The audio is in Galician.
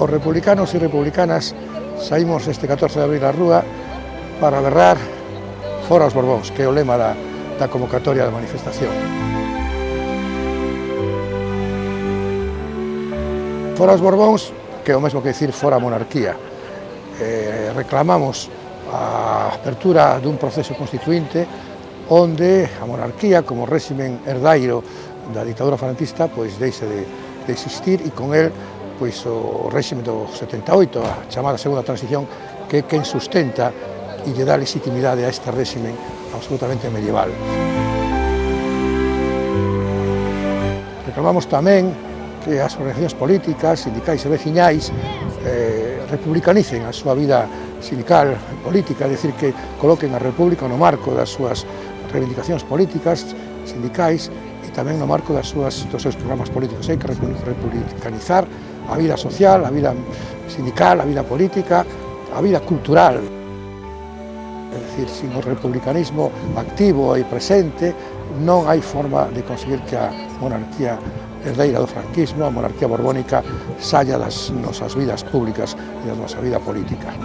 Os republicanos e republicanas saímos este 14 de abril á rúa para berrar fora os Borbóns, que é o lema da convocatoria da manifestación. Fora os Borbóns, que é o mesmo que dicir fora a monarquía. Reclamamos a apertura dun proceso constituinte onde a monarquía, como réximen herdairo da ditadura franquista, pois deixe de existir e con el pois o réximen do 78, a chamada segunda transición, que é quen sustenta e lle dá legitimidade a este réximen absolutamente medieval. Reclamamos tamén que as organizacións políticas, sindicais e veciñais republicanicen a súa vida sindical e política, é dicir, que coloquen a República no marco das súas reivindicacións políticas, sindicais e tamén no marco dos seus programas políticos. Hai que republicanizar a vida social, a vida sindical, a vida política, a vida cultural. É dicir, sin o republicanismo activo e presente non hai forma de conseguir que a monarquía herdeira do franquismo, a monarquía borbónica, saia das nosas vidas públicas e da nosa vida política.